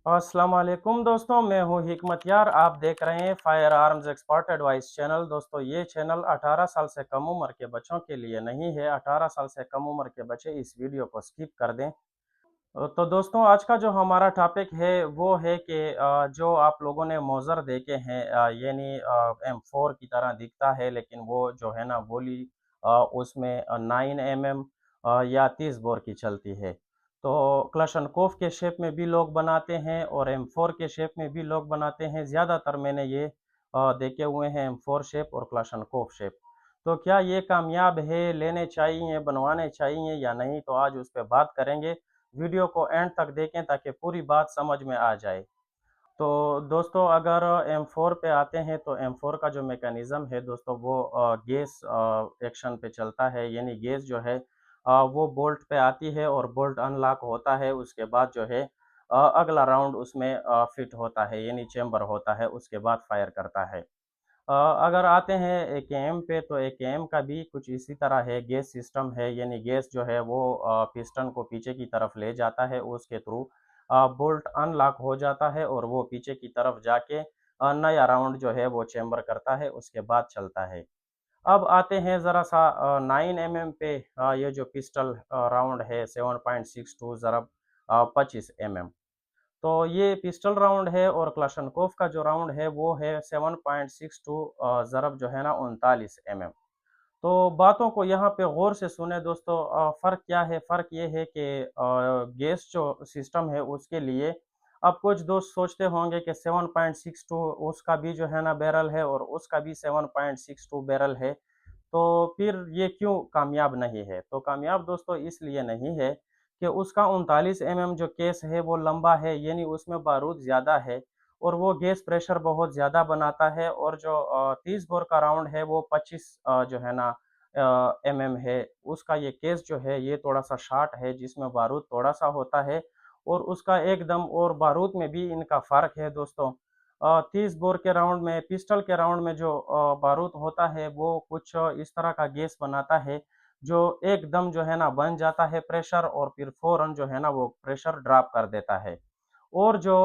अस्सलाम वालेकुम दोस्तों, मैं हूं हिकमत यार। आप देख रहे हैं fire arms expert advice channel. दोस्तों, ये चैनल 18 साल से कम उम्र के बच्चों के लिए नहीं है। 18 साल से कम उम्र के बच्चे इस वीडियो को स्किप कर दें। तो दोस्तों, आज का जो हमारा टॉपिक है वो है कि जो आप लोगों ने मौज़र देखे हैं, यानी M4 की तरह दिखता है, लेकिन वो जो है ना गोली उसमें 9 mm या 30 बोर की चलती है। तो क्लशनकोव के शेप में भी लोग बनाते हैं और M4 के शेप में भी लोग बनाते हैं। ज़्यादातर मैंने ये देखे हुए हैं M4 शेप और क्लशनकोव शेप। तो क्या ये कामयाब है, लेने चाहिए, बनवाने चाहिए या नहीं? तो आज उस पे बात करेंगे। वीडियो को एंड तक देखें ताकि पूरी बात समझ में आ जाए। तो दोस्तों, अगर M4 पे आते हैं तो M4 का जो मैकेनिज़्म है दोस्तों, वो गैस एक्शन पे चलता है। यानी गैस जो है वो बोल्ट पे आती है और बोल्ट अनलॉक होता है। उसके बाद जो है अगला राउंड उसमें फिट होता है, यानी चेंबर होता है, उसके बाद फायर करता है। अगर आते हैं AKM पे, तो AKM का भी कुछ इसी तरह है, गैस सिस्टम है। यानी गैस जो है वो पिस्टन को पीछे की तरफ ले जाता है, उसके थ्रू बोल्ट अनलॉक हो जाता है और वो पीछे की तरफ जाके नया राउंड जो है वो चेंबर करता है, उसके बाद चलता है। अब आते हैं ज़रा सा 9 mm पे। ये जो पिस्टल राउंड है 7.62 ज़रब 25 mm। तो ये पिस्टल राउंड है और क्लाशनकोफ का जो राउंड है वो है 7.62 ज़रब जो है ना 39 mm। तो बातों को यहाँ पे गौर से सुने दोस्तों। फ़र्क क्या है? फ़र्क ये है कि गैस जो सिस्टम है उसके लिए अब कुछ दोस्त सोचते होंगे कि 7.62 उसका भी जो है ना बैरल है और उसका भी 7.62 बैरल है, तो फिर ये क्यों कामयाब नहीं है? तो कामयाब दोस्तों इसलिए नहीं है कि उसका 39 mm जो केस है वो लंबा है, यानी उसमें बारूद ज़्यादा है और वो गैस प्रेशर बहुत ज़्यादा बनाता है। और जो 30 बोर का राउंड है वो 25 जो है ना mm है। उसका ये केस जो है ये थोड़ा-सा शॉर्ट है, जिसमें बारूद थोड़ा-सा होता है और उसका एकदम और बारूद में भी इनका फ़र्क है दोस्तों। 30 बोर के राउंड में, पिस्टल के राउंड में जो बारूद होता है वो कुछ इस तरह का गैस बनाता है जो एकदम जो है ना बन जाता है प्रेशर और फिर फ़ौरन जो है ना वो प्रेशर ड्रॉप कर देता है। और जो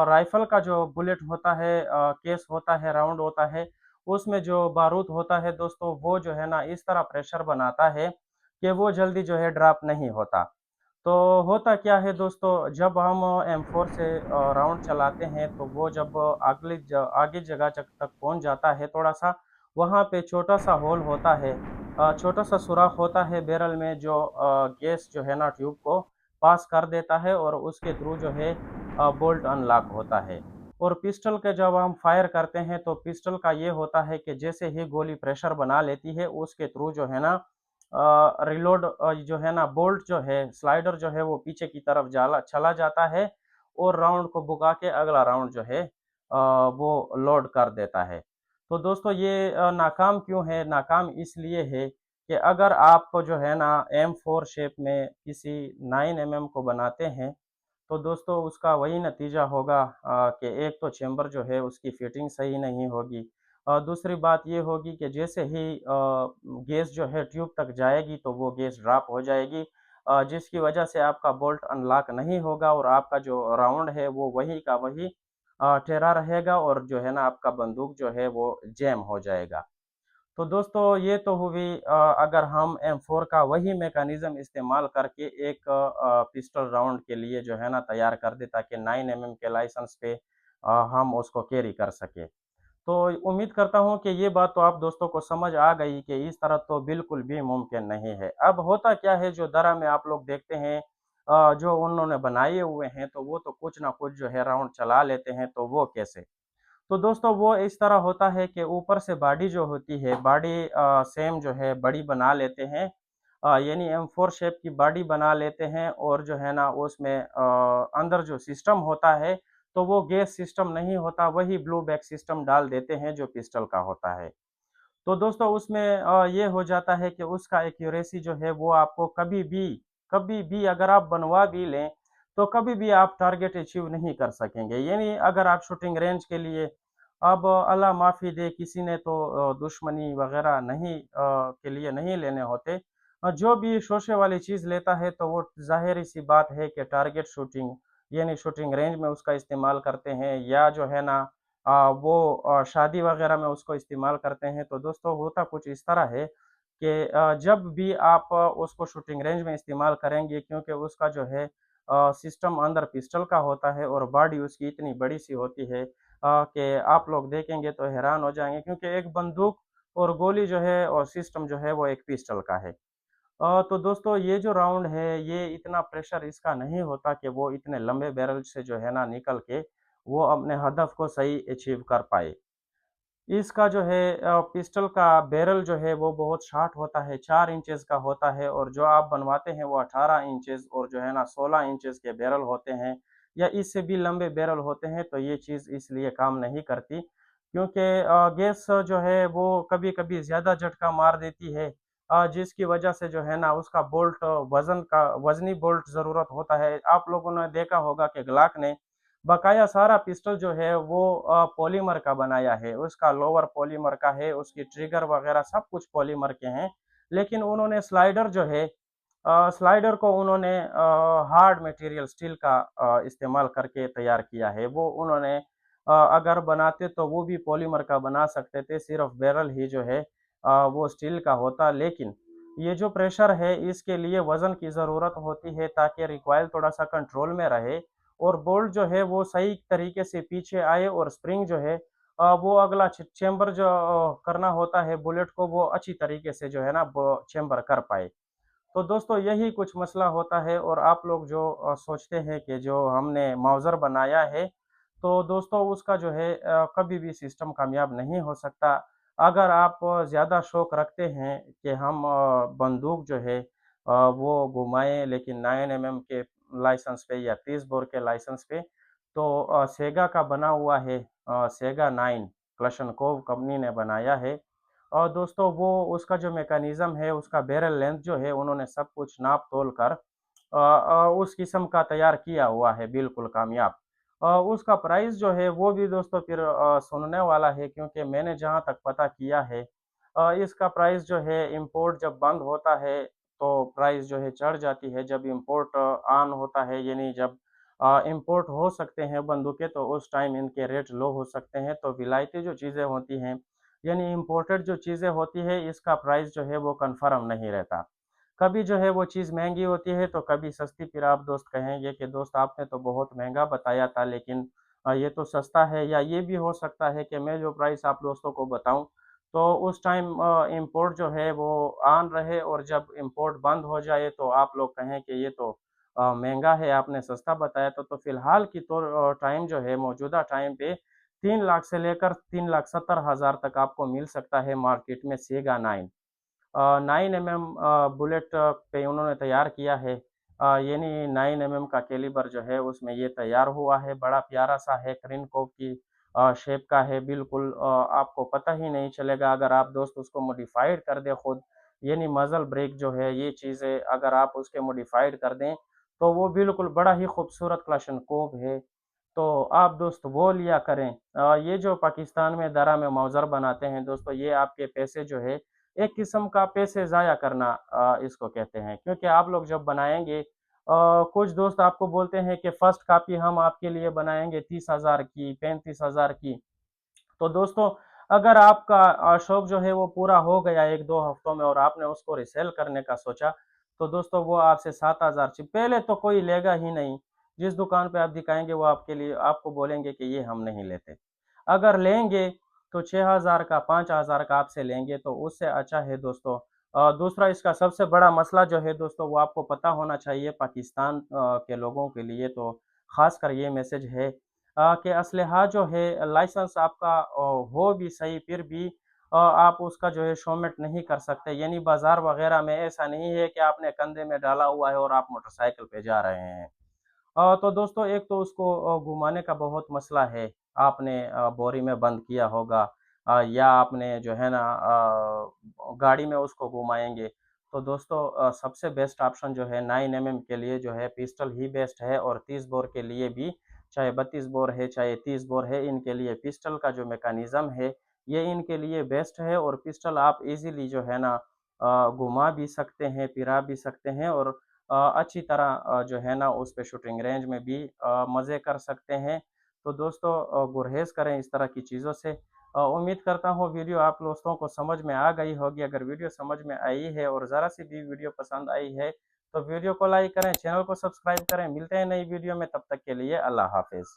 राइफ़ल का जो बुलेट होता है, केस होता है, राउंड होता है, उसमें जो बारूद होता है दोस्तों, वो जो है ना इस तरह प्रेशर बनाता है कि वो जल्दी जो है ड्रॉप नहीं होता। तो होता क्या है दोस्तों, जब हम M4 से राउंड चलाते हैं तो वो जब आगे जगह तक पहुंच जाता है थोड़ा-सा, वहाँ पे छोटा-सा होल होता है, छोटा-सा सुराख होता है बैरल में, जो गैस जो है ना ट्यूब को पास कर देता है और उसके थ्रू जो है बोल्ट अनलॉक होता है। और पिस्टल के जब हम फायर करते हैं तो पिस्टल का ये होता है कि जैसे ही गोली प्रेशर बना लेती है, उसके थ्रू जो है ना रिलोड जो है ना बोल्ट जो है, स्लाइडर जो है वो पीछे की तरफ जाला चला जाता है और राउंड को भुगा के अगला राउंड जो है वो लोड कर देता है। तो दोस्तों, ये नाकाम क्यों है? नाकाम इसलिए है कि अगर आप जो है ना M4 शेप में किसी 9 mm को बनाते हैं, तो दोस्तों उसका वही नतीजा होगा कि एक तो चेंबर जो है उसकी फिटिंग सही नहीं होगी। दूसरी बात ये होगी कि जैसे ही गैस जो है ट्यूब तक जाएगी तो वो गैस ड्रॉप हो जाएगी, जिसकी वजह से आपका बोल्ट अनलॉक नहीं होगा और आपका जो राउंड है वो वही का वही ठहरा रहेगा और जो है ना आपका बंदूक जो है वो जैम हो जाएगा। तो दोस्तों, ये तो हुई अगर हम M4 का वही मैकेनिज़्म इस्तेमाल करके एक पिस्टल राउंड के लिए जो है ना तैयार कर दें ताकि 9 mm के लाइसेंस पे हम उसको कैरी कर सकें। तो उम्मीद करता हूँ कि ये बात तो आप दोस्तों को समझ आ गई कि इस तरह तो बिल्कुल भी मुमकिन नहीं है। अब होता क्या है, जो दरा में आप लोग देखते हैं जो उन्होंने बनाए हुए हैं, तो वो तो कुछ ना कुछ जो है राउंड चला लेते हैं, तो वो कैसे? तो दोस्तों, वो इस तरह होता है कि ऊपर से बॉडी जो होती है, बॉडी सेम जो है बड़ी बना लेते हैं, यानी M4 शेप की बॉडी बना लेते हैं और जो है ना उसमें अंदर जो सिस्टम होता है, तो वो गैस सिस्टम नहीं होता, वही ब्लो बैक सिस्टम डाल देते हैं जो पिस्टल का होता है। तो दोस्तों, उसमें ये हो जाता है कि उसका एक्यूरेसी जो है वो आपको कभी भी अगर आप बनवा भी लें, तो कभी भी आप टारगेट अचीव नहीं कर सकेंगे। यानी अगर आप शूटिंग रेंज के लिए, अब अल्लाह माफ़ी दे, किसी ने तो दुश्मनी वग़ैरह नहीं के लिए नहीं लेने होते। जो भी शोशे वाली चीज़ लेता है तो वो ज़ाहिर-सी बात है कि टारगेट शूटिंग यानी शूटिंग रेंज में उसका इस्तेमाल करते हैं या जो है ना वो शादी वगैरह में उसको इस्तेमाल करते हैं। तो दोस्तों होता कुछ इस तरह है कि जब भी आप उसको शूटिंग रेंज में इस्तेमाल करेंगे क्योंकि उसका जो है सिस्टम अंदर पिस्टल का होता है और बॉडी उसकी इतनी बड़ी-सी होती है कि आप लोग देखेंगे तो हैरान हो जाएँगे क्योंकि एक बंदूक और गोली जो है और सिस्टम जो है वो एक पिस्टल का है। तो दोस्तों ये जो राउंड है ये इतना प्रेशर इसका नहीं होता कि वो इतने लंबे बैरल से जो है ना निकल के वो अपने हदफ को सही अचीव कर पाए। इसका जो है पिस्टल का बैरल जो है वो बहुत शॉर्ट होता है, 4 इंचेस का होता है और जो आप बनवाते हैं वो 18 इंचेस और जो है ना 16 इंचेस के बैरल होते हैं या इससे भी लंबे बैरल होते हैं, तो ये चीज़ इसलिए काम नहीं करती क्योंकि गैस जो है वो कभी-कभी ज़्यादा झटका मार देती है जिसकी वजह से जो है ना उसका बोल्ट वज़नी बोल्ट ज़रूरत होता है। आप लोगों ने देखा होगा कि ग्लॉक ने बकाया सारा पिस्टल जो है वो पॉलीमर का बनाया है, उसका लोवर पॉलीमर का है, उसकी ट्रिगर वगैरह सब कुछ पॉलीमर के हैं। लेकिन उन्होंने स्लाइडर जो है स्लाइडर को उन्होंने हार्ड मटेरियल स्टील का इस्तेमाल करके तैयार किया है। वो उन्होंने अगर बनाते तो वो भी पॉलीमर का बना सकते थे, सिर्फ़ बैरल ही जो है वो स्टील का होता। लेकिन ये जो प्रेशर है इसके लिए वज़न की ज़रूरत होती है ताकि रिकॉइल थोड़ा-सा कंट्रोल में रहे और बोल्ट जो है वो सही तरीके से पीछे आए और स्प्रिंग जो है वो अगला चेंबर जो करना होता है बुलेट को वो अच्छी तरीके से जो है ना वो चेंबर कर पाए। तो दोस्तों यही कुछ मसला होता है और आप लोग जो सोचते हैं कि जो हमने माउज़र बनाया है, तो दोस्तों उसका जो है कभी भी सिस्टम कामयाब नहीं हो सकता। अगर आप ज़्यादा शौक रखते हैं कि हम बंदूक जो है वो घुमाएँ लेकिन 9 एमएम के लाइसेंस पे या 30 बोर के लाइसेंस पे, तो सेगा का बना हुआ है सेगा 9 क्लशनकोव कंपनी ने बनाया है। और दोस्तों वो उसका जो मैकेनिज़्म है, उसका बैरल लेंथ जो है उन्होंने सब कुछ नाप-तोल कर उस किस्म का तैयार किया हुआ है, बिल्कुल कामयाब। उसका प्राइस जो है वो भी दोस्तों फिर सुनने वाला है क्योंकि मैंने जहाँ तक पता किया है इसका प्राइस जो है इम्पोर्ट जब बंद होता है, तो प्राइस जो है चढ़ जाती है। जब इम्पोर्ट ऑन होता है यानी जब इम्पोर्ट हो सकते हैं बंदूकें तो उस टाइम इनके रेट लो हो सकते हैं। तो विलायती जो चीज़ें होती हैं यानी इम्पोर्टेड जो चीज़ें होती है इसका प्राइस जो है वो कन्फर्म नहीं रहता। कभी जो है वो चीज़ महँगी होती है तो कभी सस्ती फिर आप दोस्त कहेंगे कि दोस्त आपने तो बहुत महँगा बताया था लेकिन ये तो सस्ता है या ये भी हो सकता है कि मैं जो प्राइस आप दोस्तों को बताऊँ तो उस टाइम इम्पोर्ट जो है वो ऑन रहे और जब इम्पोर्ट बंद हो जाए तो आप लोग कहें कि ये तो महँगा है आपने सस्ता बताया तो फ़िलहाल की तो टाइम जो है मौजूदा टाइम पे 3 लाख से लेकर 3,70,000 तक आपको मिल सकता है मार्केट में सेगा 9। 9 एमएम बुलेट पे उन्होंने तैयार किया है। यानी 9 एमएम का कैलिबर जो है उसमें ये तैयार हुआ है, बड़ा प्यारा-सा है, क्रिनकोव की शेप का है बिल्कुल आपको पता ही नहीं चलेगा अगर आप दोस्त उसको मॉडिफ़ाइड कर दें खुद, यानी मज़ल ब्रेक जो है ये चीज़ें अगर आप उसके मॉडिफ़ाइड कर दें, तो वो बिल्कुल बड़ा ही खूबसूरत क्लाशनकोव है। तो आप दोस्त वो लिया करें। ये जो पाकिस्तान में दरा में मौज़र बनाते हैं दोस्तों ये आपके पैसे जो है एक किस्म का पैसे ज़ाया करना इसको कहते हैं क्योंकि आप लोग जब बनाएँगे कुछ दोस्त आपको बोलते हैं कि फर्स्ट कॉपी हम आपके लिए बनाएँगे 30,000 की, 35,000 की। तो दोस्तों अगर आपका शौक जो है वो पूरा हो गया 1-2 हफ्तों में और आपने उसको रीसेल करने का सोचा, तो दोस्तों वो आपसे 7,000 पहले तो कोई लेगा ही नहीं। जिस दुकान पे आप दिखाएँगे वो आपके लिए आपको बोलेंगे कि ये हम नहीं लेते। अगर लेंगे तो 6,000 का 5,000 का आपसे लेंगे तो उससे अच्छा है दोस्तों दूसरा इसका सबसे बड़ा मसला जो है दोस्तों वो आपको पता होना चाहिए पाकिस्तान के लोगों के लिए तो ख़ासकर ये मैसेज है कि असलहा जो है लाइसेंस आपका हो भी सही फिर भी आप उसका जो है शोमेट नहीं कर सकते यानी बाज़ार वग़ैरह में ऐसा नहीं है कि आपने कंधे में डाला हुआ है और आप मोटरसाइकिल पे जा रहे हैं। तो दोस्तों एक तो उसको घुमाने का बहुत मसला है। आपने बोरी में बंद किया होगा या आपने जो है ना गाड़ी में उसको घुमाएँगे। तो दोस्तों सबसे बेस्ट ऑप्शन जो है 9 एमएम के लिए जो है पिस्टल ही बेस्ट है और 30 बोर के लिए भी चाहे 32 बोर है, चाहे 30 बोर है, इनके लिए पिस्टल का जो मैकेनिज़्म है, ये इनके लिए बेस्ट है और पिस्टल आप ईज़िली जो है ना घुमा भी सकते हैं, फिरा भी सकते हैं और अच्छी तरह जो है ना उस पे शूटिंग रेंज में भी मज़े कर सकते हैं। तो दोस्तों गुरहेज़ करें इस तरह की चीज़ों से। उम्मीद करता हूँ वीडियो आप दोस्तों को समझ में आ गई होगी। अगर वीडियो समझ में आई है और ज़रा-सी भी वीडियो पसंद आई है, तो वीडियो को लाइक करें, चैनल को सब्सक्राइब करें। मिलते हैं नई वीडियो में, तब तक के लिए अल्लाह हाफ़िज़।